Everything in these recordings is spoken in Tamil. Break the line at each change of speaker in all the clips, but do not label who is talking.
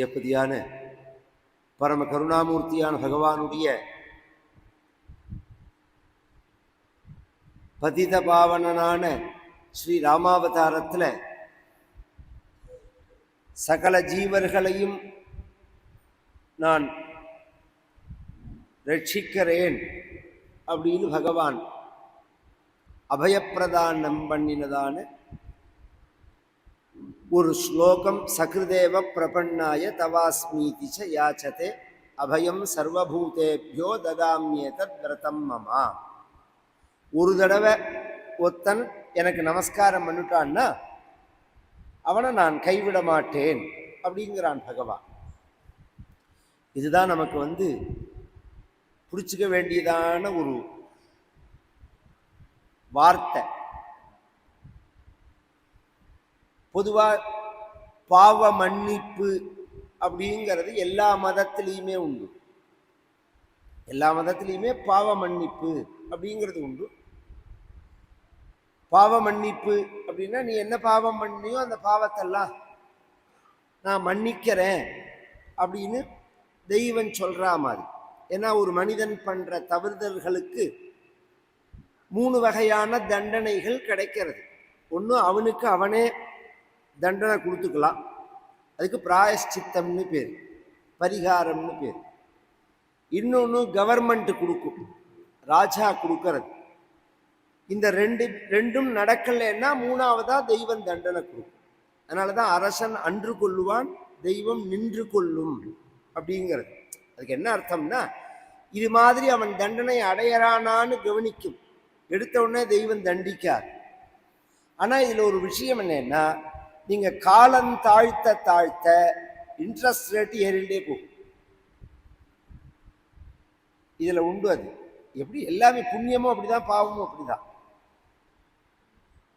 அதிசயப்பதியான பரம கருணாமூர்த்தியான பகவானுடைய பதித பாவனனான ஸ்ரீ ராமாவதாரத்தில் சகல ஜீவர்களையும் நான் ரட்சிக்கிறேன் அப்படின்னு பகவான் அபயப்பிரதானம் பண்ணினதான ஒரு ஸ்லோகம். சகிருதேவ பிரபன்னாய தவாஸ்மீதி ச யாச்சதே அபயம் சர்வபூதேபியோ ததாம்யேதத் விரதம் மமா. ஒரு தடவை ஒத்தன் எனக்கு நமஸ்காரம் பண்ணிட்டான்னா அவனை நான் கைவிட மாட்டேன் அப்படிங்கிறான் பகவான். இதுதான் நமக்கு பிடிச்சிக்க வேண்டியதான ஒரு வார்த்தை. பொதுவாக பாவ மன்னிப்பு அப்படிங்கிறது எல்லா மதத்திலையுமே உண்டு. எல்லா மதத்திலையுமே பாவ மன்னிப்பு அப்படிங்கிறது உண்டு. பாவ மன்னிப்பு அப்படின்னா நீ என்ன பாவம் பண்ணியோ அந்த பாவத்தெல்லாம் நான் மன்னிக்கிறேன் அப்படின்னு தெய்வம் சொல்ற மாதிரி. ஏன்னா ஒரு மனிதன் பண்ற தவறுதல்களுக்கு 3 வகையான தண்டனைகள் கிடைக்கிறது. ஒன்று, அவனுக்கு அவனே தண்டனை கொடுத்துக்கலாம், அதுக்கு பிராயஷ்சித்தம்னு பேர், பரிகாரம்னு பேர். இன்னொன்று கவர்மெண்ட் கொடுக்கும், ராஜா கொடுக்கறது. இந்த ரெண்டும் நடக்கலைன்னா 3ஆவதா தெய்வம் தண்டனை கொடுக்கும். அதனால தான் அரசன் அன்று கொள்ளுவான், தெய்வம் நின்று கொள்ளும் அப்படிங்கிறது. அதுக்கு என்ன அர்த்தம்னா, இது மாதிரி அவன் தண்டனை அடையறானான்னு கவனிக்கும், எடுத்த உடனே தெய்வம் தண்டிக்காது. ஆனால் இதில் ஒரு விஷயம் என்னன்னா, நீங்கள் காலம் தாழ்த்த தாழ்த்த இன்ட்ரெஸ்ட் ரேட்டு ஏறிண்டே போகும். இதில் உண்டு. அது எப்படி எல்லாமே புண்ணியமும் அப்படிதான், பாவமும் அப்படிதான்,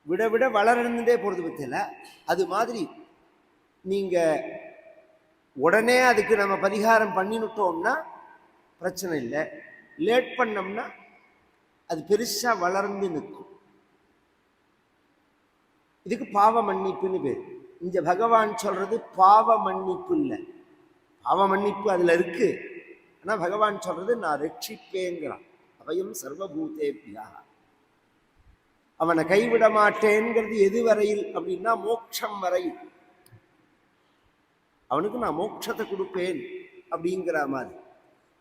விட விட வளர்ந்துட்டே போகிறது பற்றியில. அது மாதிரி நீங்கள் உடனே அதுக்கு நம்ம பரிகாரம் பண்ணிவிட்டோம்னா பிரச்சனை இல்லை. லேட் பண்ணோம்னா அது பெருசாக வளர்ந்து நிற்கும். இதுக்கு பாவ மன்னிப்புன்னு பேர். இங்க பகவான் சொல்றது பாவ மன்னிப்பு இல்லை. பாவ மன்னிப்பு அதில் இருக்கு, ஆனால் பகவான் சொல்றது நான் ரட்சிப்பேங்கிறான். அபயம் சர்வபூதேபியா. அவனை கைவிட மாட்டேங்கிறது எது வரையில் அப்படின்னா மோட்சம் வரையில். அவனுக்கு நான் மோட்சத்தை கொடுப்பேன் அப்படிங்கிற மாதிரி.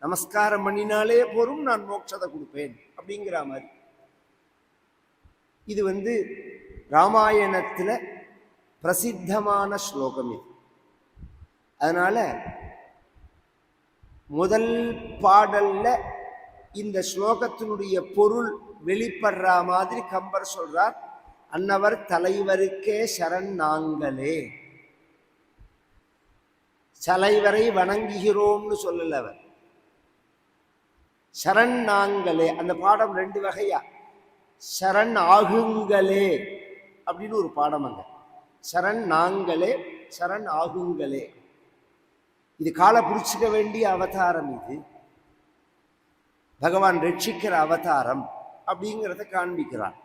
நமஸ்காரம் பண்ணினாலே போரும், நான் மோட்சத்தை கொடுப்பேன் அப்படிங்கிற மாதிரி. இது ராமாயணத்தில் பிரசித்தமான ஸ்லோகம் இது. அதனால முதல் பாடல்ல இந்த ஸ்லோகத்தினுடைய பொருள் வெளிப்படுற மாதிரி கம்பர் சொல்றார். அன்னவர் தலைவருக்கே சரண் நாங்களே. தலைவரை வணங்குகிறோம்னு சொல்லல அவர், சரண் நாங்களே. அந்த பாடம் 2 வகையா, சரண் ஆகுங்களே அப்படின்னு ஒரு பாடம். அங்க சரண் நாங்களே, சரண் ஆகுங்களே. இது காலை பிடிச்சிக்க வேண்டிய அவதாரம். இது பகவான் ரட்சிக்கிற அவதாரம் அப்படிங்கிறத காண்பிக்கிறான்.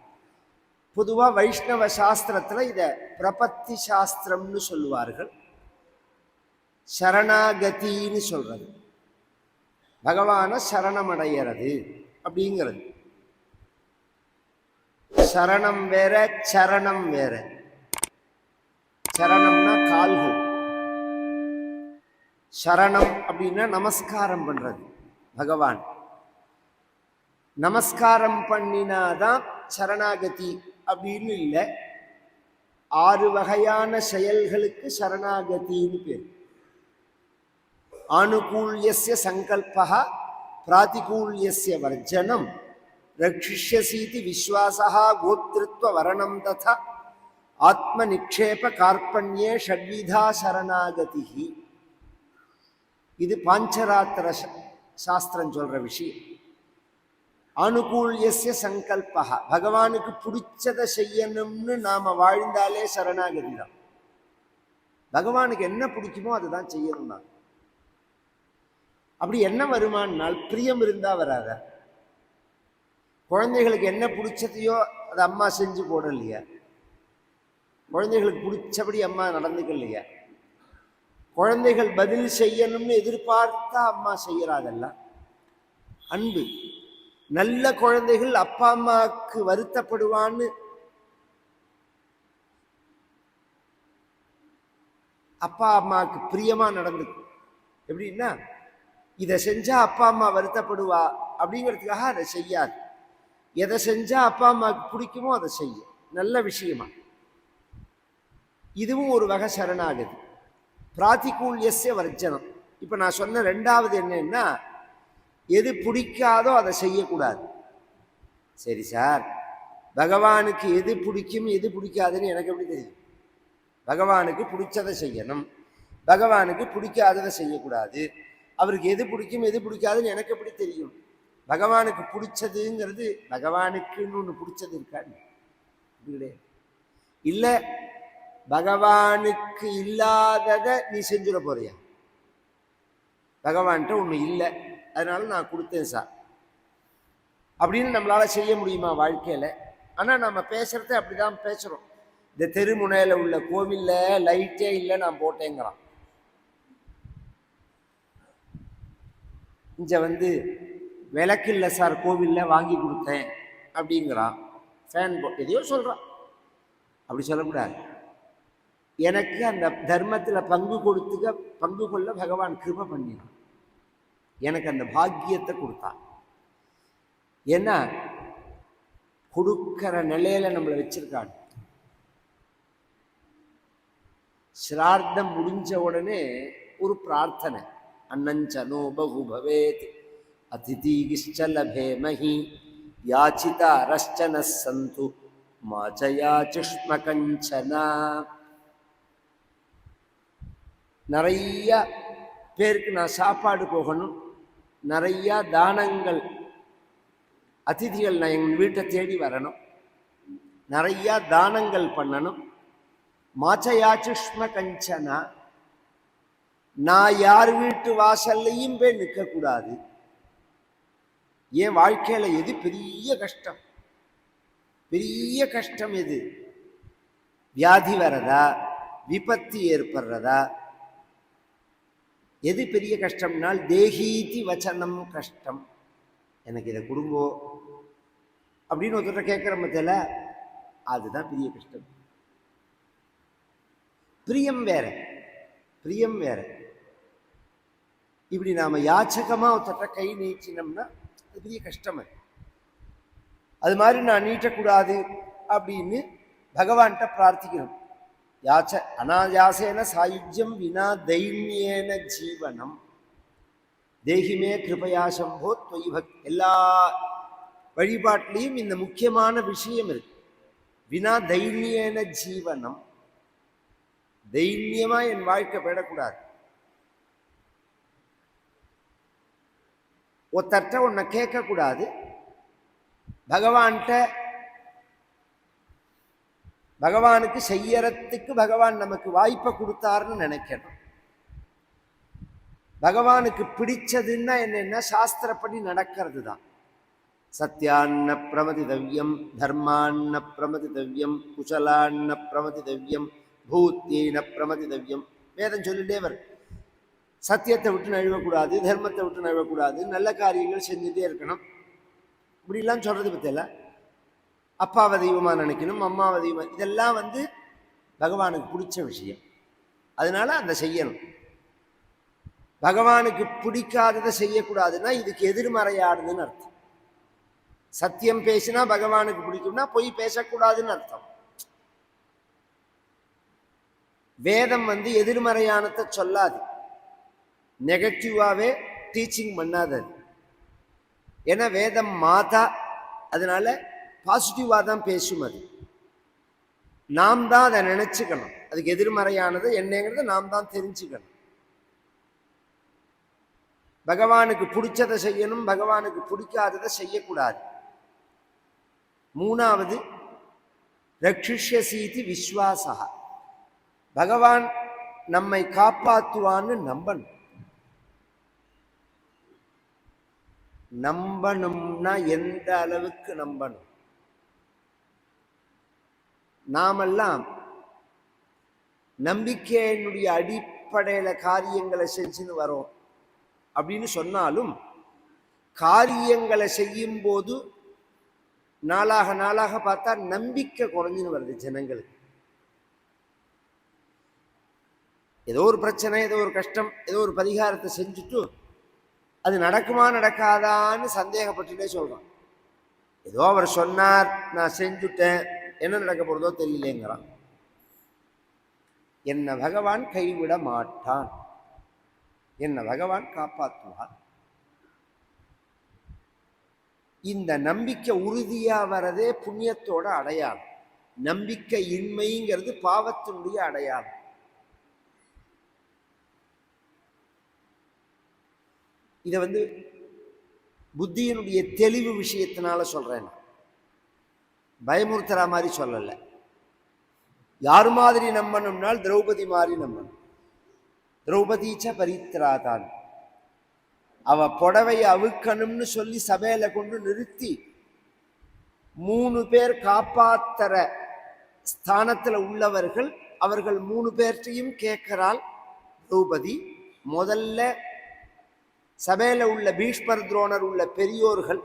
பொதுவாக வைஷ்ணவ சாஸ்திரத்தில் இதை பிரபத்தி சாஸ்திரம்னு சொல்லுவார்கள். சரணாகத்தின்னு சொல்றது, பகவான சரணமடைகிறது அப்படிங்கிறது. சரணம் வேற, சரணம் வேற. சரணம்னா கால்கள், சரணம் அப்படின்னா நமஸ்காரம் பண்றது. பகவான் நமஸ்காரம் பண்ணினாதான் சரணாகதி அப்படின்னு இல்லை. 6 வகையான செயல்களுக்கு சரணாகத்தின்னு பேர். ஆனுகூல்யஸ்ய சங்கல்பः பிராதிகூல்யஸ்ய வர்ஜனம் ரக்ஷிஷ்யசீதி விஸ்வாசः கோத்ருத்வ வரணம் ததா ஆத்ம நிக்ஷேப கார்பண்யே ஷட்விதா சரணாகதி. இது பாஞ்சராத்திர சாஸ்திரம் சொல்ற விஷயம். அனுகூல்யஸ்ய சங்கல்பः, பகவானுக்கு பிடிச்சதை செய்யணும்னு நாம வாழ்ந்தாலே சரணாகதி தான். பகவானுக்கு என்ன பிடிக்குமோ அதுதான் செய்யணும். நான் அப்படி என்ன வருமானால் பிரியம் இருந்தா வராத. குழந்தைகளுக்கு என்ன பிடிச்சதையோ அதை அம்மா செஞ்சு போடலையா, குழந்தைகளுக்கு பிடிச்சபடி அம்மா நடந்துக்கலையா, குழந்தைகள் பதில் செய்யணும்னு எதிர்பார்த்தா அம்மா செய்யறாதல்ல. அன்பு. நல்ல குழந்தைகள் அப்பா அம்மாவுக்கு வருத்தப்படுவான்னு அப்பா அம்மாவுக்கு பிரியமா நடந்துக்கும். எப்படின்னா, இதை செஞ்சா அப்பா அம்மா வருத்தப்படுவா அப்படிங்கிறதுக்காக அதை செய்யாது. எதை செஞ்சா அப்பா அம்மாவுக்கு பிடிக்குமோ அதை செய்யும். நல்ல விஷயமா. இதுவும் ஒரு வகை சரணாகதி. பிராதிகூல்யஸ்ய வர்ஜனம். இப்ப நான் சொன்ன ரெண்டாவது என்னன்னா, எது பிடிக்காதோ அதை செய்யக்கூடாது. சரி சார், பகவானுக்கு எது பிடிக்கும் எது பிடிக்காதுன்னு எனக்கு எப்படி தெரியும்? பகவானுக்கு பிடிச்சதை செய்யணும், பகவானுக்கு பிடிக்காததை செய்யக்கூடாது. அவருக்கு எது பிடிக்கும் எது பிடிக்காதுன்னு எனக்கு எப்படி தெரியும்? பகவானுக்கு பிடிச்சதுங்கிறது பகவானுக்குன்னு ஒன்று பிடிச்சது இருக்காது இல்லை. பகவானுக்கு இல்லாததை நீ செஞ்சுட போறியா? பகவான்கிட்ட ஒன்று இல்லை, அதனால நான் கொடுத்தேன் சார் அப்படின்னு நம்மளால செய்ய முடியுமா வாழ்க்கையில? ஆனா நம்ம பேசுறத அப்படிதான் பேசுறோம். இந்த தெருமுனையில உள்ள கோவில்ல லைட்டே இல்லை, நான் போட்டேங்கிறான். இங்க விளக்கு இல்லை சார் கோவில்ல, வாங்கி கொடுத்தேன் அப்படிங்கிறான். ஃபேன் எதையோ சொல்றான். அப்படி சொல்லக்கூடாது. எனக்கு அந்த தர்மத்துல பங்கு கொள்ள பகவான் கிருபை பண்ணினான். எனக்கு அந்த பாக்கியத்தை கொடுத்தான். ஏன்னா கொடுக்கிற நிலையில நம்மளை வச்சிருக்காங்க. சிரார்த்தம் முடிஞ்ச உடனே ஒரு பிரார்த்தனை, அன்னஞ்சனோ பகு பவேத் அதிதிகிஷ்சலபே மஹி யாச்சிதா ரஷ்சன சந்து மாச்சயாச்சுஷ்ம கஞ்சனா. நிறைய பேருக்கு நான் சாப்பாடு போகணும், நிறைய தானங்கள், அதிதிகள் நான் எங்கள் வீட்டை தேடி வரணும், நிறைய தானங்கள் பண்ணணும். மாச்சயாச்சுஷ்ம கஞ்சனா, நான் யார் வீட்டு வாசல்லையும் போய் நிற்கக்கூடாது. என் வாழ்க்கையில எது பெரிய கஷ்டம்? பெரிய கஷ்டம் எது? வியாதி வரதா, விபத்து ஏற்படுறதா? எது பெரிய கஷ்டம்னால் தேகீதி வச்சனம் கஷ்டம். எனக்கு இதை கொடுங்கோ அப்படின்னு ஒருத்தர கேட்குற மத்தியில அதுதான் பெரிய கஷ்டம். பிரியம் வேற, பிரியம் வேற. இப்படி நாம யாச்சகமா ஒருத்தர கை நீச்சினோம்னா அது பெரிய கஷ்டம். அது மாதிரி நான் நீட்டக்கூடாது அப்படின்னு பகவான்கிட்ட பிரார்த்திக்கணும். யாச்ச அனாயாசேன சாயுஜ்யம் வினா தைன்யேன ஜீவனம் தேகிமே கிருபயா சம்போ தொய் பக்தி. எல்லா வழிபாட்டிலையும் இந்த முக்கியமான விஷயம் இருக்கு. வினா தைன்யேன ஜீவனம். தைன்யமா என் வாழ்க்கை போயிடக்கூடாது. ஒருத்தர்கிட்ட உன்னை கேட்கக்கூடாது. பகவானுக்கு செய்யறதுக்கு பகவான் நமக்கு வாய்ப்பை கொடுத்தாருன்னு நினைக்கணும். பகவானுக்கு பிடிச்சதுன்னா என்னன்னா சாஸ்திரப்படி நடக்கிறது தான். சத்யான்ன பிரமதிதவ்யம், தர்மான்ன பிரமதிதவ்யம், குசலான்ன பிரமதிதவ்யம், பூத்தியன பிரமதிதவ்யம். வேதம் சொல்லிட்டே வரும். சத்தியத்தை விட்டு நழுவக்கூடாது, தர்மத்தை விட்டு நழுவக்கூடாது, நல்ல காரியங்கள் செஞ்சுட்டே இருக்கணும். இப்படிலாம் சொல்றது பத்தியில அப்பாவை தெய்வமா நினைக்கணும், அம்மாவை தெய்வம், இதெல்லாம் பகவானுக்கு பிடிச்ச விஷயம். அதனால அந்த செய்யணும். பகவானுக்கு பிடிக்காததை செய்யக்கூடாதுன்னா இதுக்கு எதிர்மறையாடுதுன்னு அர்த்தம். சத்தியம் பேசினா பகவானுக்கு பிடிக்கும்னா பொய் பேசக்கூடாதுன்னு அர்த்தம். வேதம் எதிர்மறையானத்தை சொல்லாது, நெகட்டிவாவே டீச்சிங் பண்ணாது. ஏன்னா வேதம் மாதா, அதனால பாசிட்டிவா தான் பேசும். அது நாம் தான் அதை நினைச்சுக்கணும். அதுக்கு எதிர்மறையானது என்னங்கிறத நாம் தான் தெரிஞ்சுக்கணும். பகவானுக்கு பிடிச்சதை செய்யணும், பகவானுக்கு பிடிக்காததை செய்யக்கூடாது. மூணாவது ரக்ஷிஷ்யசீதி விஸ்வாசா. பகவான் நம்மை காப்பாற்றுவான்னு நம்பணும். நம்பணும்னா எந்த அளவுக்கு நம்பணும்? நாமெல்லாம் நம்பிக்கையினுடைய அடிப்படையில காரியங்களை செஞ்சுன்னு வரோம் அப்படின்னு சொன்னாலும், காரியங்களை செய்யும் போது நாளாக நாளாக பார்த்தா நம்பிக்கை குறைஞ்சுன்னு வருது ஜனங்களுக்கு. ஏதோ ஒரு பிரச்சனை, ஏதோ ஒரு கஷ்டம், ஏதோ ஒரு பரிகாரத்தை செஞ்சுட்டு அது நடக்குமா நடக்காதான்னு சந்தேகப்பட்டுட்டே சொல்றான். ஏதோ அவர் சொன்னார், நான் செஞ்சுட்டேன், என்ன நடக்க போறதோ தெரியலேங்கிறான். என்ன பகவான் கைவிட மாட்டான், என்ன பகவான் காப்பாற்றுவான். இந்த நம்பிக்கை உறுதியா வரதே புண்ணியத்தோட அடையாளம். நம்பிக்கை இன்மைங்கிறது பாவத்தினுடைய அடையாளம். இதை புத்தியினுடைய தெளிவு விஷயத்தினால சொல்றேன், பயமுறுத்துற மாதிரி சொல்லல. யாரு மாதிரி நம்பணும்னால் திரௌபதி மாதிரி நம்பணும். திரௌபதீச்ச பரித்ராதான், அவ புடவையை அவுக்கணும்னு சொல்லி சபையில கொண்டு நிறுத்தி 3 பேர் காப்பாத்துற ஸ்தானத்துல உள்ளவர்கள், அவர்கள் 3 பேர்த்தையும் கேட்கிறாள் திரௌபதி. முதல்ல சபையில உள்ள பீஷ்மர், துரோணர் உள்ள பெரியோர்கள்,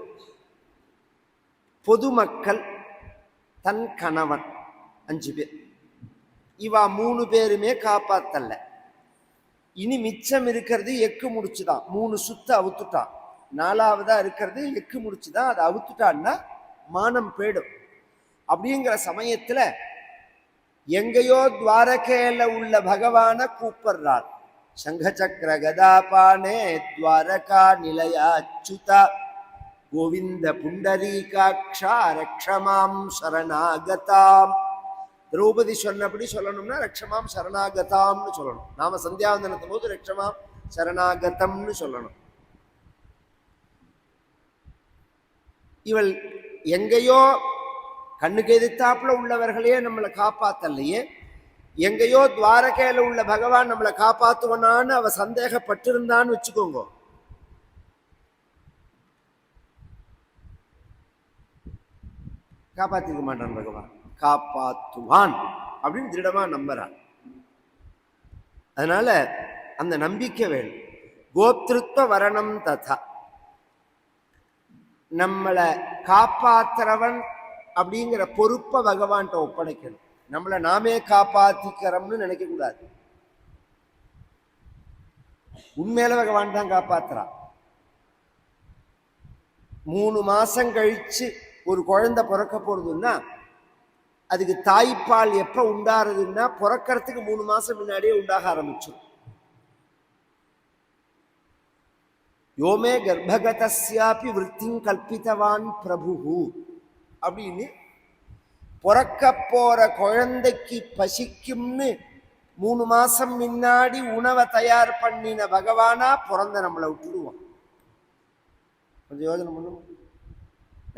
பொதுமக்கள், தன் கணவன், 5 பேர். இவா 3 பேருமே காப்பாத்தல்ல. இனி மிச்சம் இருக்கிறது எக்கு முடிச்சுதான். 3 சுத்த அவுத்துட்டான். 4வதா இருக்கிறது எக்கு முடிச்சுதான். அதை அவுத்துட்டான்னா மானம் போயிடும். அப்படிங்கிற சமயத்துல எங்கேயோ துவாரகையில உள்ள பகவான கூப்பிடுறாள். சங்கச்சக்கர கதாபானே துவாரகா நிலையா அச்சுதா கோவிந்த புண்டரீகாட்சா ரக்ஷமாம் சரணாகதாம். திரௌபதி சொன்னபடி சொல்லணும்னா ரக்ஷமாம் சரணாகதாம்னு சொல்லணும். நாம சந்தியாவந்தனத்தும் போது ரக்ஷமாம் சரணாகதம்னு சொல்லணும். இவள் எங்கேயோ கண்ணுக்கு எதிர்த்தாப்புல உள்ளவர்களையே நம்மளை காப்பாத்தல்லையே, எங்கேயோ துவாரகையில உள்ள பகவான் நம்மளை காப்பாத்துவனான்னு அவ சந்தேகப்பட்டிருந்தான்னு வச்சுக்கோங்க, காப்பாத்திக்க மாட்டான் பகவான். காப்பாத்துவான் அப்படின்னு திருடமா நம்புறான். அதனால அந்த நம்பிக்கை வேணும். கோப்திருத்வ வரணம் ததா, நம்மளை காப்பாத்துறவன் அப்படிங்கிற பொறுப்பை பகவான்கிட்ட ஒப்படைக்கணும். நம்மளை நாமே காப்பாத்திக்கிறோம்னு நினைக்க கூடாது. உண்மையில பகவான் தான் காப்பாத்துறான். 3 மாசம் கழிச்சு ஒரு குழந்தை பிறக்க போறதுன்னா அதுக்கு தாய்ப்பால் எப்ப உண்டாருதுன்னா பிறக்கிறதுக்கு 3 மாசம் முன்னாடியே உண்டாக ஆரம்பிச்சிடும். யோமே கர்ப்பகதஸ்யாபி விருத்திங் கல்பித்தவான் பிரபு அப்படின்னு பிறக்க போற குழந்தைக்கு பசிக்கும்னு 3 மாசம் முன்னாடி உணவை தயார் பண்ணின பகவானா பிறந்த நம்மளை விட்டுடுவான். கொஞ்சம் யோசனை பண்ணும்.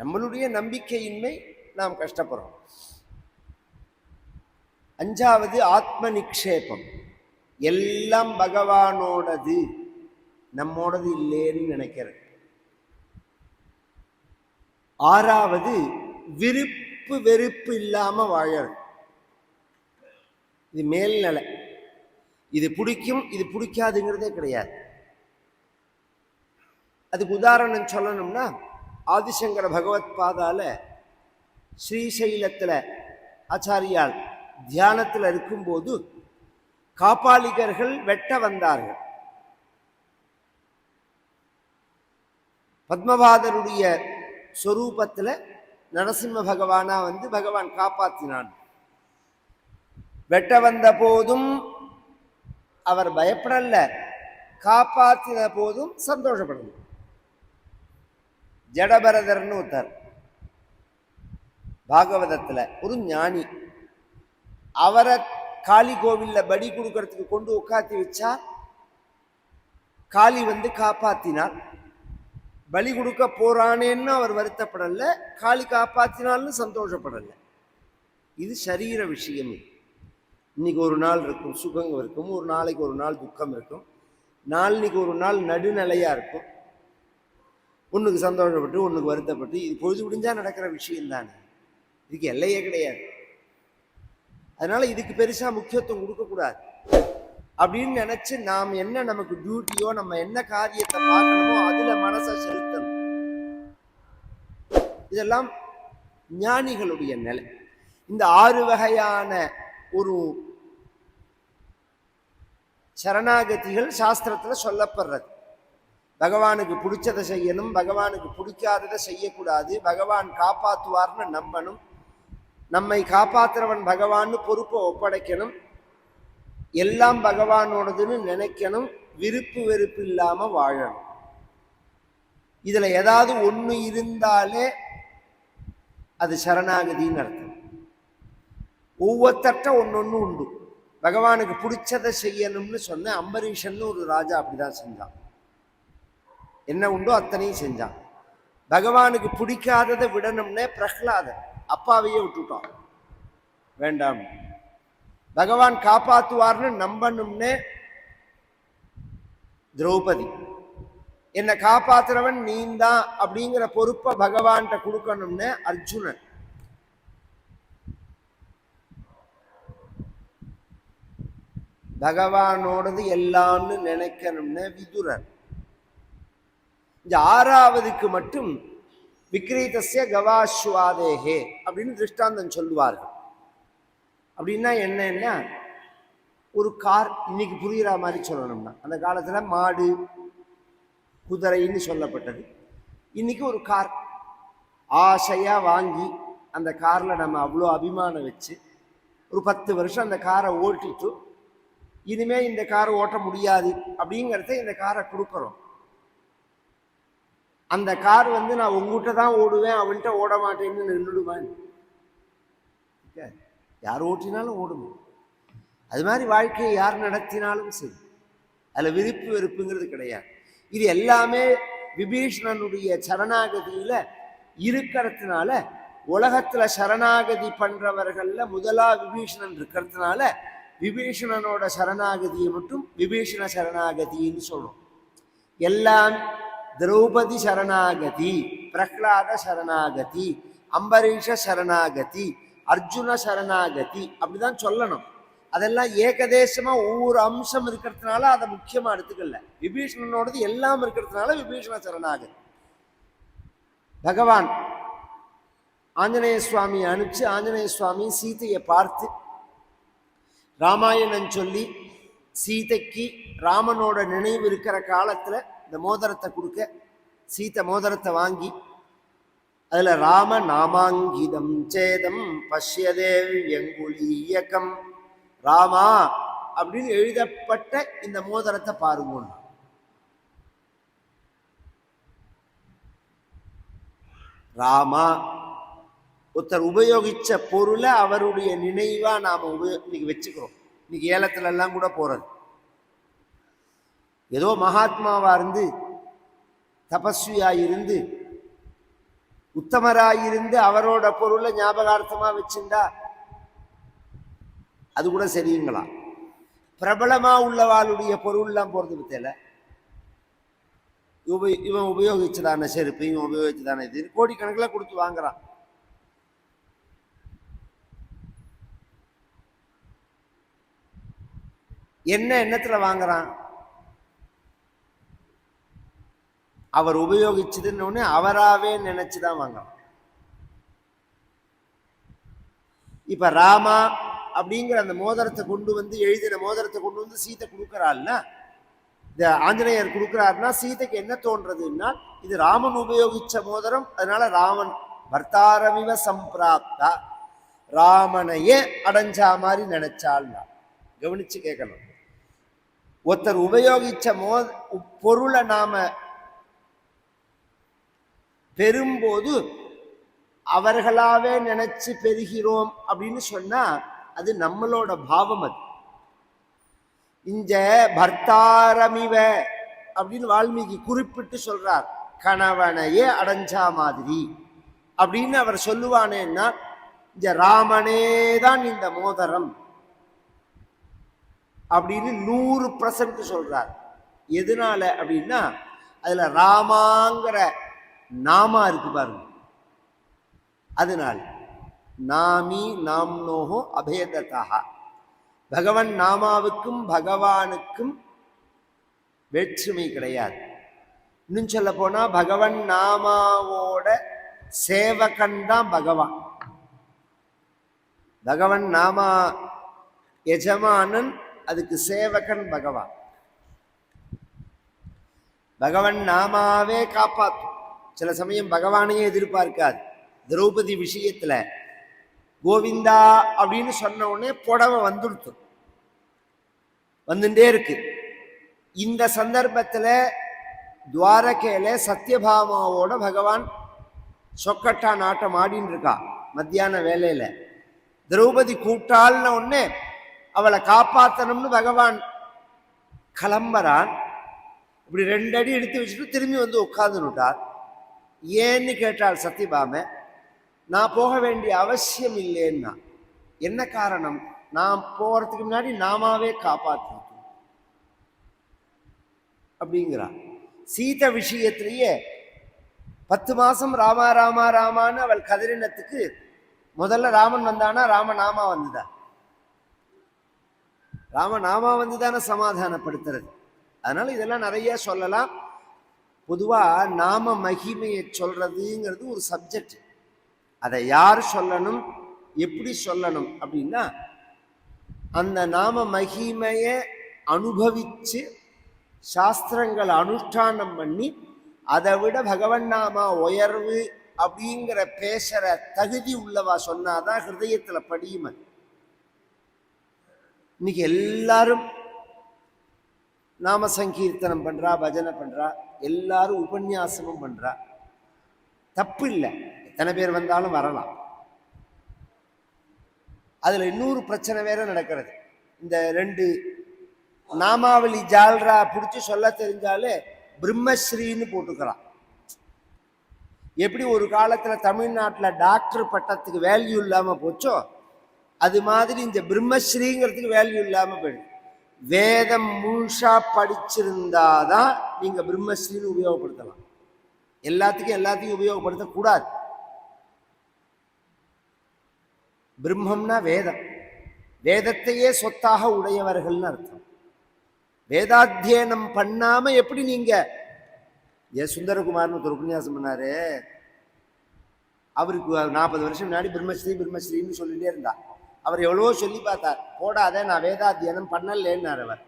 நம்மளுடைய நம்பிக்கையின்மை நாம் கஷ்டப்படுறோம். 5வது ஆத்ம நிக்ஷேபம். எல்லாம் பகவானோடது, நம்மோடது இல்லைன்னு நினைக்கிறது. 6வது விருப்பு வெறுப்பு இல்லாம வாழறது. இது மேல்நிலை. இது பிடிக்கும் இது பிடிக்காதுங்கிறதே கிடையாது. அதுக்கு உதாரணம் சொல்லணும்னா ஆதிசங்கர பகவத் பாதால ஸ்ரீசைலத்துல ஆச்சாரியால் தியானத்தில் இருக்கும்போது காப்பாளிகர்கள் வெட்ட வந்தார்கள். பத்மபாதருடைய சொரூபத்துல நரசிம்ம பகவானா பகவான் காப்பாற்றினான். வெட்ட வந்த போதும் அவர் பயப்படல, காப்பாற்றின போதும் சந்தோஷப்படல. ஜடபரதர்னு ஒருத்தர் பாகவதத்துல ஒரு ஞானி, அவரை காளி கோவில்ல படி கொடுக்கறதுக்கு கொண்டு உட்காத்தி வச்சா காளி காப்பாத்தினார். பலி கொடுக்க போறானேன்னு அவர் வருத்தப்படல, காளி காப்பாத்தினால்னு சந்தோஷப்படல. இது சரீர விஷயம். இன்னைக்கு ஒரு நாள் இருக்கும் சுகம் இருக்கும், ஒரு நாளைக்கு ஒரு நாள் துக்கம் இருக்கும், நாளைக்கு ஒரு நாள் நடுநிலையா இருக்கும். ஒண்ணுக்கு சந்தோஷப்பட்டு ஒண்ணுக்கு வருத்தப்பட்டு, இது பொழுது முடிஞ்சா நடக்கிற விஷயம் தானே, இதுக்கு எல்லையே கிடையாது. அதனால இதுக்கு பெருசா முக்கியத்துவம் கொடுக்க கூடாது. அப்படின்னு நினைச்சு நாம் என்ன நமக்கு டியூட்டியோ, நம்ம என்ன காரியத்தை பார்க்கணுமோ அதுல மனசை செலுத்தணும். இதெல்லாம் ஞானிகளுடைய நிலை. இந்த 6 வகையான ஒரு சரணாகதிகள் சாஸ்திரத்துல சொல்லப்படுறது. பகவானுக்கு பிடிச்சதை செய்யணும், பகவானுக்கு பிடிக்காததை செய்யக்கூடாது, பகவான் காப்பாற்றுவார்னு நம்பணும், நம்மை காப்பாற்றுறவன் பகவான்னு பொறுப்பை ஒப்படைக்கணும், எல்லாம் பகவானோடதுன்னு நினைக்கணும், விருப்பு வெறுப்பு இல்லாம வாழணும். இதுல ஏதாவது ஒண்ணு இருந்தாலே அது சரணாகதின்னு அர்த்தம். ஒவ்வொருத்தட்ட ஒன்னொன்னு உண்டு. பகவானுக்கு பிடிச்சதை செய்யணும்னு சொன்ன அம்பரீஷன் ஒரு ராஜா அப்படிதான் செஞ்சான். என்ன உண்டோ அத்தனையும் செஞ்சான். பகவானுக்கு பிடிக்காததை விடணும்னே பிரஹ்லாதன் அப்பாவையே விட்டுட்டான், வேண்டாம். பகவான் காப்பாத்துவார்னு நம்பணும்னே திரௌபதி, என்னை காப்பாத்துறவன் நீந்தான் அப்படிங்கிற பொறுப்பை பகவான்கிட்ட கொடுக்கணும்னு அர்ஜுனன். பகவானோடது எல்லாம்னு நினைக்கணும்னு விதுரன். இந்த 6வதுக்கு மட்டும் விக்ரீதஸ்ய கவாஸ்வாதேகே அப்படின்னு திருஷ்டாந்தம் சொல்லுவார்கள். அப்படின்னா என்னன்னா, ஒரு கார், இன்னைக்கு புரியுற மாதிரி சொல்லணும்னா, அந்த காலத்துல மாடு குதிரைன்னு சொல்லப்பட்டது. இன்னைக்கு ஒரு கார் ஆசையா வாங்கி அந்த கார்ல நம்ம அவ்வளோ அபிமானம் வச்சு ஒரு 10 வருஷம் அந்த காரை ஓட்டிட்டு இனிமே இந்த காரை ஓட்ட முடியாது அப்படிங்கிறத இந்த காரை கொடுக்குறோம். அந்த கார் நான் உங்ககிட்ட தான் ஓடுவேன், அவன்கிட்ட ஓட மாட்டேன்னு நின்றுடுவேன். யார் ஓட்டினாலும் ஓடுவேன். அது மாதிரி வாழ்க்கையை யார் நடத்தினாலும் சரி, அதுல விருப்பு வெறுப்புங்கிறது கிடையாது. இது எல்லாமே விபீஷணனுடைய சரணாகதியில இருக்கிறதுனால, உலகத்துல சரணாகதி பண்றவர்கள்ல முதலா விபீஷணன் இருக்கிறதுனால விபீஷணனோட சரணாகதியை மட்டும் விபீஷண சரணாகதின்னு சொல்றோம். எல்லாம் திரௌபதி சரணாகதி, பிரஹ்லாத சரணாகதி, அம்பரீஷ சரணாகதி, அர்ஜுன சரணாகதி அப்படிதான் சொல்லணும். அதெல்லாம் ஏகதேசமா ஒவ்வொரு அம்சம் இருக்கிறதுனால அதை முக்கியமா எடுத்துக்கல. விபீஷணனோடது எல்லாம் இருக்கிறதுனால விபீஷண சரணாகதி. பகவான் ஆஞ்சநேய சுவாமியை அனுப்பிச்சு ஆஞ்சநேய சுவாமி சீதையை பார்த்து ராமாயணம் சொல்லி சீதைக்கு ராமனோட நினைவு இருக்கிற காலத்துல இந்த மோதிரத்தை கொடுக்க, சீதை மோதிரத்தை வாங்கி அதுல ராம நாமாங்கிதம் சேதம் பஷ்யதேவி எங்குலீயகம் ராமா அப்படின்னு எழுதப்பட்ட இந்த மோதிரத்தை பாருங்க. ராமா ஒருத்தர் உபயோகிச்ச பொருளை அவருடைய நினைவா நாம இன்னைக்கு வச்சுக்கிறோம். இன்னைக்கு ஏலத்துல எல்லாம் கூட போறது, ஏதோ மகாத்மாவா இருந்து தபஸ்வியாயிருந்து உத்தமராயிருந்து அவரோட பொருளை ஞாபகார்த்தமா வச்சிருந்தா அது கூட சரிங்களா? பிரபலமா உள்ளவாளுடைய பொருள்லாம் போறது பத்தியில இவன் உபயோகிச்சதான செருப்பு, இவன் உபயோகிச்சதான இது கோடிக்கணக்கில் கொடுத்து வாங்குறான். என்ன எண்ணத்துல வாங்குறான்? அவர் உபயோகிச்சதுன்னு அவராவே நினைச்சுதான் வாங்குறான். இப்ப ராமா அப்படிங்கிற அந்த மோதிரத்தை கொண்டு வந்து, எழுதின மோதிரத்தை கொண்டு வந்து சீதை கொடுக்கறாள்னா, இந்த ஆஞ்சநேயர் கொடுக்கிறாருன்னா சீதைக்கு என்ன தோன்றதுன்னா, இது ராமன் உபயோகிச்ச மோதிரம், அதனால ராமன் பர்த்தாரமிவ சம்பிராப்தா, ராமனையே அடைஞ்சா மாதிரி நினைச்சாள்னா. கவனிச்சு கேட்கணும். ஒருத்தர் உபயோகிச்ச பொருளை நாம பெறும்போது அவர்களாவே நினைச்சு பெறுகிறோம் அப்படின்னு சொன்னா அது நம்மளோட பாவம். அது இங்க பர்த்தாரமிவ அப்படின்னு வால்மீகி குறிப்பிட்டு சொல்றார். கணவனையே அடைஞ்சா மாதிரி அப்படின்னு அவர் சொல்லுவானேன்னா, இந்த ராமனே தான் இந்த மோதிரம் அப்படின்னு 100% சொல்றார். எதனால அப்படின்னா, அதுல ராமாங்கிற நாமா இருக்கு பாருங்க. அதனால நாமி நாம்னோஹோ அபேததா, பகவன் நாமாவுக்கும் பகவானுக்கும் வேற்றுமை கிடையாது. இன்னும் சொல்ல போனா பகவன் நாமாவோட சேவகன் தான் பகவான். பகவன் நாமா எஜமானன், அதுக்கு சேவகன் பகவான். பகவன் நாமாவே காப்பாற்றும். சில சமயம் பகவானையே எதிர்பார்க்காது. திரௌபதி விஷயத்துல கோவிந்தா அப்படின்னு சொன்ன உடனே புடவை வந்துடுத்து, வந்துட்டே இருக்கு. இந்த சந்தர்ப்பத்துல துவாரகையில சத்யபாமாவோட பகவான் சொக்கட்டா நாட்டம் ஆடின்னு இருக்கா மத்தியான வேலையில. திரௌபதி கூட்டாள்ன உடனே அவளை காப்பாற்றணும்னு பகவான் கிளம்புறான். இப்படி 2 அடி எடுத்து வச்சுட்டு திரும்பி வந்து உட்கார்ந்துட்டார். ஏன்னு கேட்டாள் சத்யபாம. நான் போக வேண்டிய அவசியம் இல்லைன்னா. என்ன காரணம்? நான் போறதுக்கு முன்னாடி நாமாவே காப்பாற்று அப்படிங்கிறான். சீதை விஷயத்திலேயே 10 மாசம் ராமா ராமா ராமான்னு அவள் கதறினத்துக்கு முதல்ல ராமன் வந்தானா ராமநாமா வந்துதா? ராமநாமா வந்துதானே சமாதானப்படுத்துறது. அதனால இதெல்லாம் நிறைய சொல்லலாம். பொதுவா நாம மகிமையை சொல்றதுங்கிறது ஒரு சப்ஜெக்ட். அதை யார் சொல்லணும், எப்படி சொல்லணும் அப்படின்னா, அந்த நாம மகிமையை அனுபவிச்சு சாஸ்திரங்களை அனுஷ்டானம் பண்ணி அதை விட பகவன் நாமா உயர்வு அப்படிங்கிற பேசுற தகுதி உள்ளவா சொன்னாதான் ஹிருதயத்துல படியும. இன்னைக்கு எல்லாரும் நாம சங்கீர்த்தனம் பண்றா, பஜனை பண்றா, எல்லாரும் உபன்யாசமும் பண்றா. தப்பு இல்லை, எத்தனை பேர் வந்தாலும் வரலாம். அதுல இன்னொரு பிரச்சனை வேற நடக்கிறது. இந்த 2 நாமாவளி ஜால்ரா பிடிச்சி சொல்ல தெரிஞ்சாலே பிரம்மஸ்ரீன்னு போட்டுக்கிறான். எப்படி ஒரு காலத்துல தமிழ்நாட்டுல டாக்டர் பட்டத்துக்கு வேல்யூ இல்லாம போச்சோ, அது மாதிரி இந்த பிரம்மஸ்ரீங்கிறதுக்கு வேல்யூ இல்லாம போயிடும். வேதம் முழுசா படிச்சிருந்தாதான் நீங்க பிரம்மஸ்ரீன்னு உபயோகப்படுத்தலாம். எல்லாத்தையும் உபயோகப்படுத்தக்கூடாது. பிரம்மம்னா வேதம், வேதத்தையே சொத்தாக உடையவர்கள்னு அர்த்தம். வேதாத்தியனம் பண்ணாம எப்படி நீங்க சுந்தரகுமார்னு ஒரு உபன்யாசம் பண்ணாரு. அவருக்கு 40 வருஷம் முன்னாடி பிரம்மஸ்ரீன்னு சொல்லிட்டே இருந்தா. அவர் எவ்வளவோ சொல்லி பார்த்தார், போடாத நான் வேதாத்தியனம் பண்ணலேன்னார் அவர்.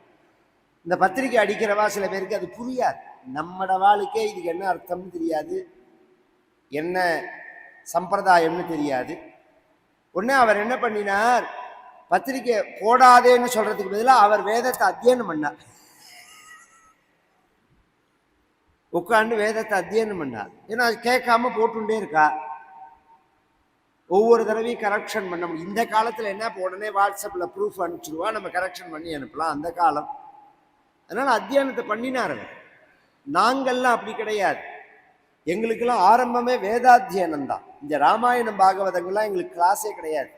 இந்த பத்திரிக்கை அடிக்கிறவா சில பேருக்கு அது புரியாது. நம்மட வாழ்க்கை இதுக்கு என்ன அர்த்தம்னு தெரியாது, என்ன சம்பிரதாயம்னு தெரியாது. உடனே அவர் என்ன பண்ணினார், பத்திரிக்கை போடாதேன்னு சொல்றதுக்கு பதிலாக அவர் வேதத்தை அத்தியனம் பண்ணார். உட்காந்து வேதத்தை அத்தியனம் பண்ணார். ஏன்னா அது கேட்காம போட்டுட்டே இருக்கா. ஒவ்வொரு தடவையும் கரெக்ஷன் பண்ண முடியும். இந்த காலத்துல என்ன, உடனே வாட்ஸ்அப்ல ப்ரூஃப் அனுப்பிச்சிடுவா, நம்ம கரெக்ஷன் பண்ணி அனுப்பலாம், அந்த காலம். அதனால அத்தியானத்தை பண்ணினார் அவர். நாங்கள்லாம் அப்படி கிடையாது. எங்களுக்கெல்லாம் ஆரம்பமே வேதாத்தியனம் தான். இந்த ராமாயணம் பாகவதங்கள்லாம் எங்களுக்கு கிளாஸே கிடையாது.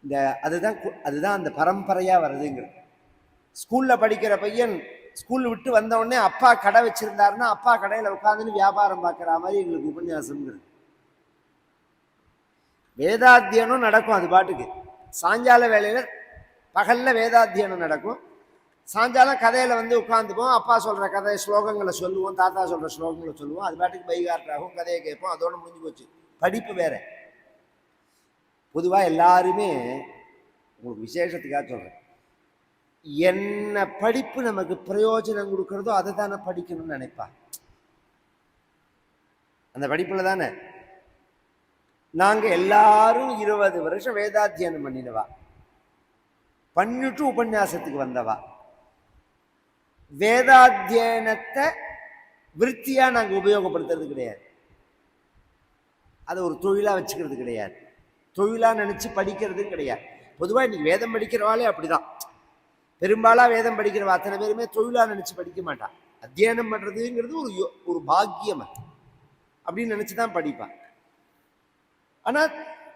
இந்த அதுதான் அந்த பரம்பரையா வருதுங்கிறது. ஸ்கூல்ல படிக்கிற பையன் ஸ்கூல் விட்டு வந்த உடனே அப்பா கடை வச்சிருந்தாருன்னா அப்பா கடையில உட்காந்துன்னு வியாபாரம் பார்க்குற மாதிரி எங்களுக்கு உபன்யாசம்ங்கிறது. வேதாத்தியனம் நடக்கும் அது பாட்டுக்கு. சாயங்கால வேலையில பகல்ல வேதாத்தியனம் நடக்கும், சாயங்காலம் கதையில வந்து உட்காந்துப்போம். அப்பா சொல்ற கதை ஸ்லோகங்களை சொல்லுவோம், தாத்தா சொல்ற ஸ்லோகங்களை சொல்லுவோம். அது பாட்டுக்கு பைகார்ட்டாகும், கதையை கேட்போம், அதோட முடிஞ்சு போச்சு. படிப்பு வேற. பொதுவா எல்லாருமே உங்களுக்கு விசேஷத்துக்காக சொல்றேன், என்ன படிப்பு நமக்கு பிரயோஜனம் கொடுக்கறதோ அதை தானே படிக்கணும்னு நினைப்பா. அந்த படிப்புல தானே நாங்க எல்லாரும் 20 வருஷம் வேதாத்தியனம் பண்ணினவா, பண்ணிட்டு உபன்யாசத்துக்கு வந்தவா. வேதாத்தியனத்தை விருத்தியா நாங்க உபயோகப்படுத்துறது கிடையாது, அதை ஒரு தொழிலா வச்சுக்கிறது கிடையாது, தொழிலா நினைச்சு படிக்கிறது கிடையாது. பொதுவா இன்னைக்கு வேதம் படிக்கிறவாளே அப்படிதான். பெரும்பாலா வேதம் படிக்கிறவா அத்தனை பேருமே தொழிலா நினைச்சு படிக்க மாட்டான். அத்தியனம் பண்றதுங்கிறது ஒரு பாக்கியம் அப்படின்னு நினைச்சுதான் படிப்பான். ஆனா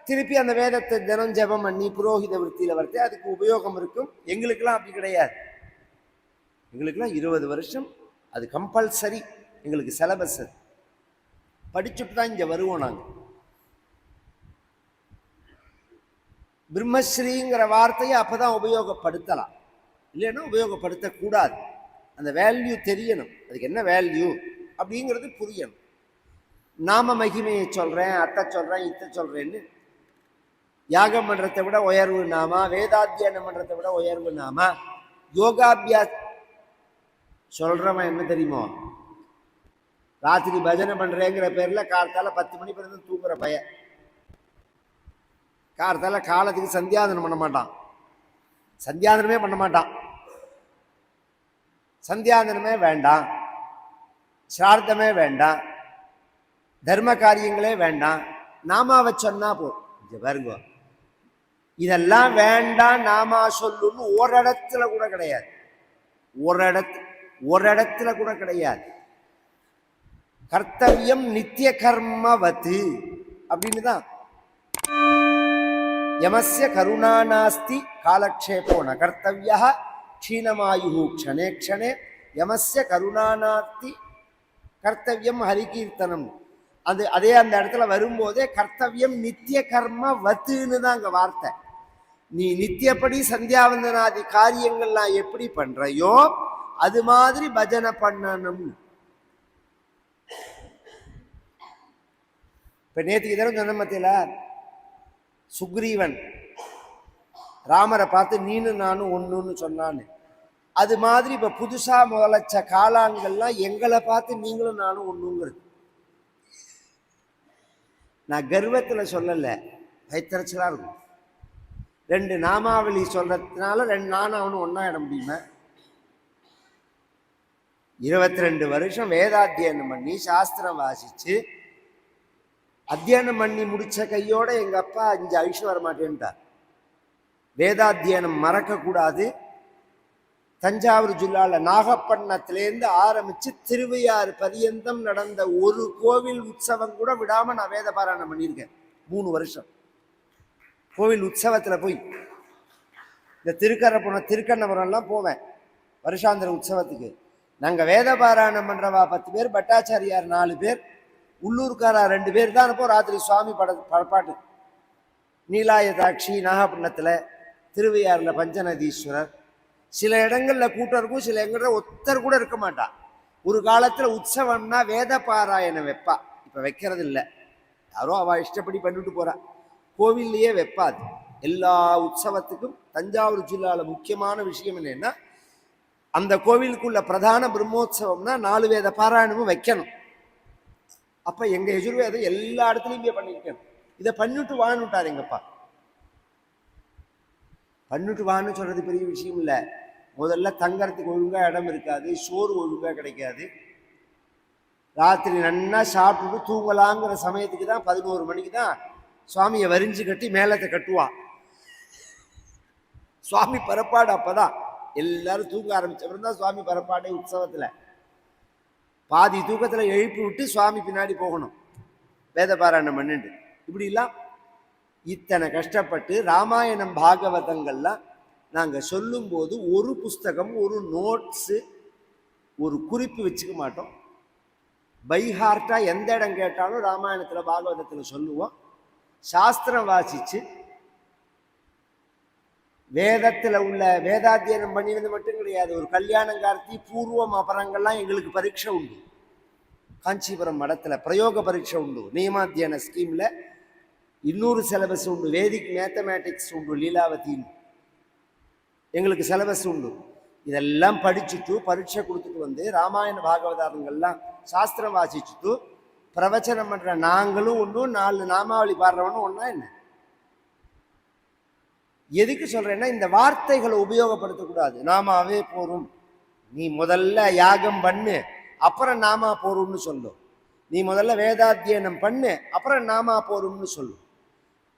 திருப்பி அந்த வேதத்தை தினம் ஜெபம் பண்ணி புரோகித விற்த்தியில வரத்தே அதுக்கு உபயோகம் இருக்கும். எங்களுக்கெல்லாம் அப்படி கிடையாது. எங்களுக்கெல்லாம் 20 வருஷம் அது கம்பல்சரி, எங்களுக்கு சிலபஸ். அது படிச்சுட்டு தான் இங்க வருவோம் நாங்க. பிரம்மஸ்ரீங்கிற வார்த்தையை அப்பதான் உபயோகப்படுத்தலாம், இல்லைன்னா உபயோகப்படுத்தக்கூடாது. அந்த வேல்யூ தெரியணும், அதுக்கு என்ன வேல்யூ அப்படிங்கிறது புரியணும். நாம மகிமையை சொல்றேன், அத்தை சொல்றேன், இத்தை சொல்றேன்னு யாகம் பண்றதை விட உயர்வு நாமா, வேதாத்தியனம் பண்றதை விட உயர்வு நாமா, யோகாபியாஸ் சொல்றவன் என்ன தெரியுமோ, ராத்திரி பஜனை பண்றேங்கிற பேர்ல காலத்தால 10 மணி பிறகு தூங்குற பையன், காலத்தால காலத்துக்கு சந்தியாதனம் பண்ண மாட்டான், சந்தியாதனமே பண்ண மாட்டான், சந்தியாதனமே வேண்டாம், சிரார்த்தமே வேண்டாம், தர்ம காரியங்களே வேண்டாம், நாமாவை சொன்னா போதும். பாருங்க, இதெல்லாம் வேண்டாம் நாமா சொல்லுன்னு ஒரு இடத்துல கூட கிடையாது, ஒரு இடத்துல கூட கிடையாது. கர்த்தவியம் நித்திய கர்மவத்து அப்படின்னு தான். யமஸ்ய கருணா நாஸ்தி காலக்ஷேபோ ந கர்த்தவ்யா க்ஷீணமாயு க்ஷணே க்ஷணே யமஸ்ய கருணா நாஸ்தி கர்த்தவியம் ஹரிகீர்த்தனம். அதே அந்த இடத்துல வரும்போதே கர்த்தவியம் நித்திய கர்ம வத்துன்னு தான் அங்க வார்த்தை. நீ நித்தியப்படி சந்தியாவந்தனாதி காரியங்கள்லாம் எப்படி பண்றையோ அது மாதிரி பஜனை பண்ணணும். இப்ப நேற்றுக்கு தரம் சொன்ன மத்தியில சுக்ரீவன் ராமரை பார்த்து நீனும் நானும் ஒண்ணுன்னு சொன்னான்னு, அது மாதிரி இப்ப புதுசா முதலச்ச காலான்கள்லாம் எங்களை பார்த்து நீங்களும் நானும் ஒண்ணுங்கிறது. நான் கர்வத்துல சொல்லல, வைத்தறிச்சலா இருக்கும். 2 நாமாவளி சொல்றதுனால 2 நானும் அவனும் ஒன்னாயிட முடியுமா? 22 வருஷம் வேதாத்தியனம் பண்ணி சாஸ்திரம் வாசிச்சு அத்தியனம் பண்ணி முடிச்ச கையோட எங்க அப்பா 5 ஆயுஷம் வர மாட்டேன்ட்டார். வேதாத்தியனம் மறக்க கூடாது. தஞ்சாவூர் ஜில்லால நாகப்பட்டினத்திலேருந்து ஆரம்பிச்சு திருவையாறு பரியந்தம் நடந்த ஒரு கோவில் உற்சவம் கூட விடாம நான் வேத பாராயணம் பண்ணியிருக்கேன். 3 வருஷம் கோவில் உற்சவத்துல போய் இந்த திருக்கண்ணபுரம் எல்லாம் போவேன் வருஷாந்திர உற்சவத்துக்கு. நாங்க வேத பாராயணம் பண்றவா 10 பேர், பட்டாச்சாரியார் 4 பேர், உள்ளூர்காரா 2 பேர் தான் இருப்போம். ராத்திரி சுவாமி படப்பாட்டு நீலாயதாட்சி நாகப்பட்டினத்துல, திருவையாறுல பஞ்சநதீஸ்வரர். சில இடங்கள்ல கூட்டம் இருக்கும், சில இடங்கள்ல ஒருத்தர் கூட இருக்க மாட்டா. ஒரு காலத்துல உற்சவம்னா வேத பாராயணம் வைப்பா, இப்ப வைக்கிறது இல்லை, யாரோ அவ இஷ்டப்படி பண்ணிட்டு போறா. கோவில்லையே வைப்பாது. எல்லா உற்சவத்துக்கும் தஞ்சாவூர் ஜில்லால முக்கியமான விஷயம் என்னன்னா, அந்த கோவிலுக்குள்ள பிரதான பிரம்மோற்சவம்னா 4 வேத பாராயணமும் வைக்கணும். அப்ப எங்க எஜுர்வேதம் எல்லா இடத்துலையும் பண்ணிருக்கணும். இதை பண்ணிட்டு வான்னுட்டார் எங்கப்பா. பண்ணிட்டு வான்னு சொல்றது பெரிய விஷயம் இல்லை. முதல்ல தங்கறதுக்கு ஒழுங்கா இடம் இருக்காது, சோறு ஒழுங்கா கிடைக்காது. ராத்திரி நன்னா சாப்பிட்டுட்டு தூங்கலாங்கிற சமயத்துக்கு தான் 11 மணிக்கு தான் சுவாமியை வரிஞ்சு கட்டி மேலத்தை கட்டுவான். சுவாமி பரப்பாடு அப்பதான் எல்லாரும் தூங்க ஆரம்பிச்சவரும் தான் சுவாமி பரப்பாடே. உற்சவத்துல பாதி தூக்கத்துல எழுப்பி விட்டு சுவாமி பின்னாடி போகணும் வேத பாராயணம் பண்ணிட்டு. இப்படிலாம் இத்தனை கஷ்டப்பட்டு ராமாயணம் பாகவதங்கள்லாம் நாங்க சொல்லும் போது ஒரு புஸ்தகம், ஒரு நோட்ஸு, ஒரு குறிப்பு வச்சுக்க மாட்டோம். பைஹார்ட்டா எந்த இடம் கேட்டாலும் ராமாயணத்துல பாகவதத்துல சொல்லுவோம். சாஸ்திரம் வாசிச்சு வேதத்துல உள்ள வேதாத்தியனம் பண்ணினது மட்டும் கிடையாது, ஒரு கல்யாணம் கார்த்தி பூர்வம் அபரங்கள்லாம் எங்களுக்கு பரீட்சை உண்டு. காஞ்சிபுரம் மடத்துல பிரயோக பரீட்சை உண்டு. நியமாத்தியன ஸ்கீம்ல இன்னொரு சிலபஸ் உண்டு, வேதிக் மேத்தமேட்டிக்ஸ் உண்டு, லீலாவதின்னு எங்களுக்கு சிலபஸ் உண்டு. இதெல்லாம் படிச்சுட்டு பரீட்சை கொடுத்துட்டு வந்து ராமாயண பாகவதாரங்கள்லாம் சாஸ்திரம் வாசிச்சுட்டு பிரவச்சனம் பண்ற நாங்களும் ஒன்றும் 4 நாமாவளி பாடுறவனும் ஒன்னா என்ன? எதுக்கு சொல்றேன்னா, இந்த வார்த்தைகளை உபயோகப்படுத்தக்கூடாது. நாமாவே போரும், நீ முதல்ல யாகம் பண்ணு அப்புறம் நாமா போரும்னு சொல்லும். நீ முதல்ல வேதாத்தியனம் பண்ணு அப்புறம் நாமா போரும்னு சொல்லும்.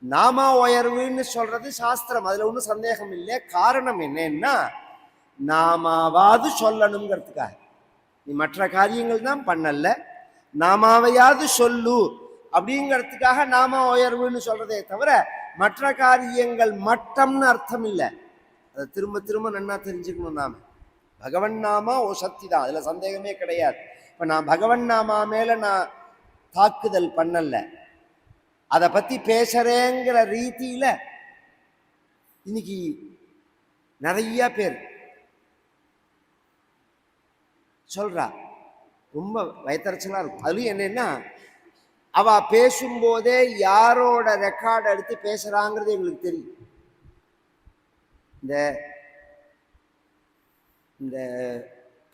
நாமா உயர்வுன்னு சொல்றது சாஸ்திரம், அதுல ஒன்றும் சந்தேகம் இல்லை. காரணம் என்னன்னா, நாமாவாது சொல்லணுங்கிறதுக்காக. நீ மற்ற காரியங்கள் தான் பண்ணல, நாமாவையாவது சொல்லு அப்படிங்கிறதுக்காக நாமா உயர்வுன்னு சொல்றதே தவிர மற்ற காரியங்கள் மட்டம்னு அர்த்தம் இல்லை. அதை திரும்ப திரும்ப நன்னா தெரிஞ்சுக்கணும். நாம பகவன் நாமா ஓ சக்தி தான், அதுல சந்தேகமே கிடையாது. இப்ப நான் பகவன் நாமா மேல நான் தாக்குதல் பண்ணல, அதை பத்தி பேசுறேங்கிற ரீதியில இன்னைக்கு நிறைய பேர் சொல்றா, ரொம்ப வயத்தறிச்சலா இருக்கும். அதுலயும் என்னன்னா, அவ பேசும்போதே யாரோட ரெக்கார்ட் எடுத்து பேசுறாங்கிறது எங்களுக்கு தெரியும். இந்த இந்த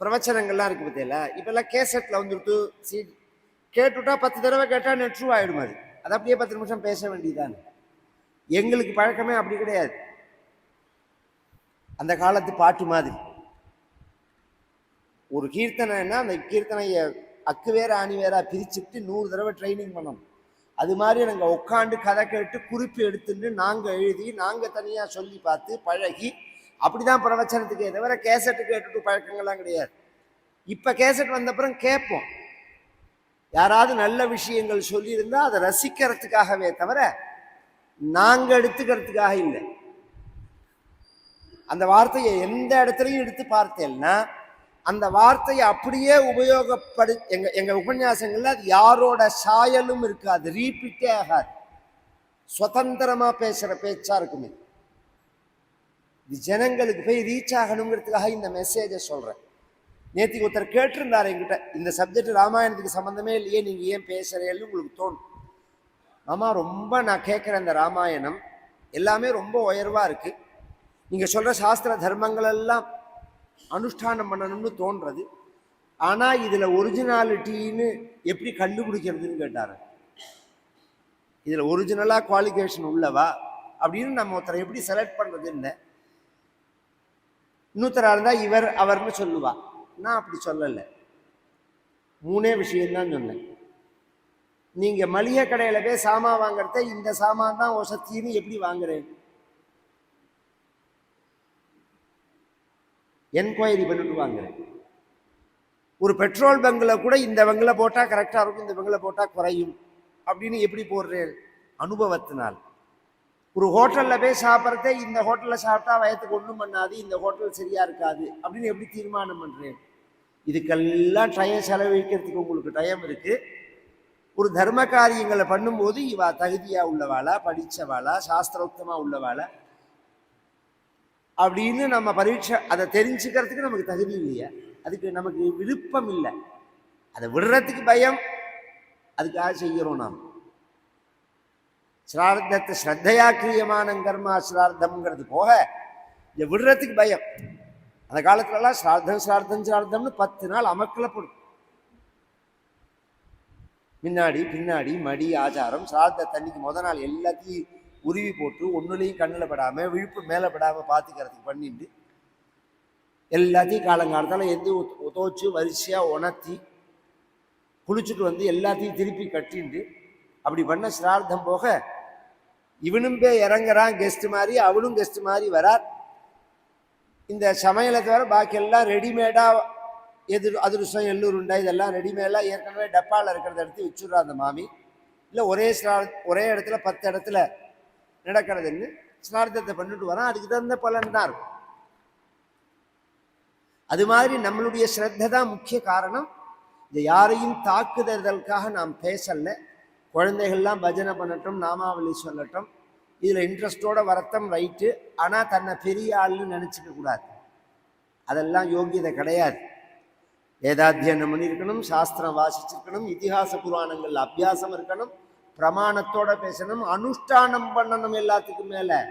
பிரவச்சனங்கள்லாம் இருக்கு பத்தியில, இப்பெல்லாம் கேசட்ல வந்துட்டு கேட்டுட்டா 10 தடவை கேட்டா நெட்ரூ ஆயிடும். அது அப்படியே 10 நிமிஷம் பேச வேண்டியதுதான். எங்களுக்கு பழக்கமே அப்படி கிடையாது. அந்த காலத்து பாட்டு மாதிரி ஒரு கீர்த்தனைன்னா அந்த கீர்த்தனையை அக்கு வேற ஆணி வேற பிரிச்சுட்டு 100 தடவை ட்ரைனிங் பண்ணணும். அது மாதிரி நாங்கள் உட்காந்து கதை கேட்டு குறிப்பு எடுத்துட்டு நாங்கள் எழுதி நாங்கள் தனியாக சொல்லி பார்த்து பழகி அப்படிதான் பிரவச்சனத்துக்கே தவிர கேசட்டு கேட்டுட்டு பழக்கங்கள்லாம் கிடையாது. இப்போ கேசட் வந்தப்புறம் கேட்போம், யாராவது நல்ல விஷயங்கள் சொல்லியிருந்தா அதை ரசிக்கிறதுக்காகவே தவிர நாங்கள் எடுத்துக்கிறதுக்காக இல்லை. அந்த வார்த்தையை எந்த இடத்துலையும் எடுத்து பார்த்தேன்னா அந்த வார்த்தையை அப்படியே உபயோகப்படு எங்க உபன்யாசங்கள்ல அது யாரோட சாயலும் இருக்காது, ரீபீட்டே ஆகாது, சுதந்திரமா பேசுற பேச்சா இருக்குமே. இது ஜனங்களுக்கு போய் ரீச் ஆகணுங்கிறதுக்காக இந்த மெசேஜை சொல்றேன். நேற்றுக்கு ஒருத்தர் கேட்டிருந்தார் என்கிட்ட, இந்த சப்ஜெக்ட் ராமாயணத்துக்கு சம்பந்தமே இல்லையே, நீங்க ஏன் பேசுறேன்னு உங்களுக்கு தோணும். ஆமா, ரொம்ப நான் கேட்குறேன், இந்த ராமாயணம் எல்லாமே ரொம்ப உயர்வா இருக்கு, நீங்க சொல்ற சாஸ்திர தர்மங்கள் எல்லாம் அனுஷ்டானம் பண்ணணும்னு தோன்றது, ஆனா இதுல ஒரிஜினாலிட்டின்னு எப்படி கண்டுபிடிக்கிறதுன்னு கேட்டாரு. இதுல ஒரிஜினலா குவாலிஃபிகேஷன் உள்ளவா அப்படின்னு நம்ம ஒருத்தரை எப்படி செலக்ட் பண்றதுன்னு. இன்னொருத்தரா இருந்தா இவர் அவர்னு சொல்லுவா, நான் அப்படி சொல்லலை. 3 விஷயம்தான் சொன்னேன். நீங்க மளிகை கடையில போய் சாமான் வாங்குறத இந்த சாமான் தான் ஒசத்தின்னு எப்படி வாங்குறேன் என்கொயரி பண்ணிட்டு வாங்குறேன். ஒரு பெட்ரோல் பங்குல கூட இந்த பங்குல போட்டா கரெக்டா இருக்கும், இந்த பங்குல போட்டா குறையும் அப்படின்னு எப்படி போடுறேன்? அனுபவத்தினால். ஒரு ஹோட்டல்ல போய் சாப்பிட்றதே இந்த ஹோட்டல்ல சாப்பிட்டா வயத்துக்கு ஒன்றும் பண்ணாது, இந்த ஹோட்டல் சரியா இருக்காது அப்படின்னு எப்படி தீர்மானம் பண்றேன்? இதுக்கெல்லாம் டைம் செலவழிக்கிறதுக்கு உங்களுக்கு டைம் இருக்கு. ஒரு தர்ம காரியங்களை பண்ணும்போது இவா தகுதியா உள்ளவாளா, படிச்சவாளா, சாஸ்திரோக்தமா உள்ளவாளா அப்படின்னு நம்ம பரீட்சை அதை தெரிஞ்சுக்கிறதுக்கு நமக்கு தகுதி இல்லையா, அதுக்கு நமக்கு விருப்பம் இல்லை, அதை விடுறதுக்கு பயம், அதுக்காக செய்கிறோம். நாம் சிரார்த்தத்தை ஸ்ரத்தையா கிரியமான கர்மா சிரார்த்தம்ங்கிறது போக இதை விடுறதுக்கு பயம். அந்த காலத்துலலாம் சிரார்த்தம்னு 10 நாள் அமக்கலப்படும். முன்னாடி பின்னாடி மடி ஆச்சாரம், சிரார்த்த தண்ணிக்கு முதல் நாள் எல்லாத்தையும் உருவி போட்டு ஒன்றுலையும் கண்ணில் படாமல் விழுப்பு மேலே படாமல் பார்த்துக்கிறதுக்கு பண்ணிட்டு எல்லாத்தையும் காலங்காலத்தால் எந்த தோச்சு வரிசையாக உணர்த்தி குளிச்சுட்டு வந்து எல்லாத்தையும் திருப்பி கட்டிண்டு அப்படி பண்ண சிரார்த்தம் போக இவனும் போய் இறங்குறான் கெஸ்ட் மாதிரி, அவனும் கெஸ்ட் மாதிரி வரார். இந்த சமையலை தவிர பாக்கி எல்லாம் ரெடிமேடா அதிருஷம் எள்ளூருண்டா இதெல்லாம் ரெடிமேடா ஏற்கனவே டப்பாவில் இருக்கிறத எடுத்து வச்சுடுறா அந்த மாமி. இல்லை ஒரே இடத்துல 10 இடத்துல நடக்கிறதுன்னு சிரார்த்தத்தை பண்ணிட்டு வரான். அதுக்கு தகுந்த பலன் தான் இருக்கும். அது மாதிரி நம்மளுடைய ஸ்ரத்தை தான் முக்கிய காரணம். இந்த யாரையும் தாக்குதலுக்காக நாம் பேசல. குழந்தைகள்லாம் பஜனை பண்ணட்டும், நாமாவளி சொல்லட்டும், இதுல இன்ட்ரெஸ்டோட வரட்டும், ரைட்டு. ஆனா தன்னை பெரிய ஆள்னு நினைச்சுக்க கூடாது, அதெல்லாம் யோகியதை கிடையாது. வேதாத்தியனம் பண்ணியிருக்கணும், சாஸ்திரம் வாசிச்சிருக்கணும், இதிகாச புராணங்கள் அபியாசம் இருக்கணும், பிரமாணத்தோட பேசணும், அனுஷ்டானம் பண்ணணும். எல்லாத்துக்கும் மேல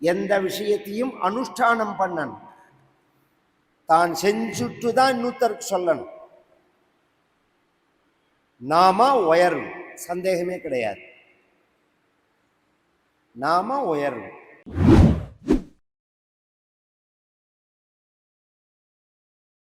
எந்த விஷயத்தையும் அனுஷ்டானம் பண்ணணும். தான் செஞ்சுட்டு தான் இன்னொருத்தருக்கு சொல்லணும். நாம உயரும், சந்தேகமே கிடையாது. நாம உயரும்.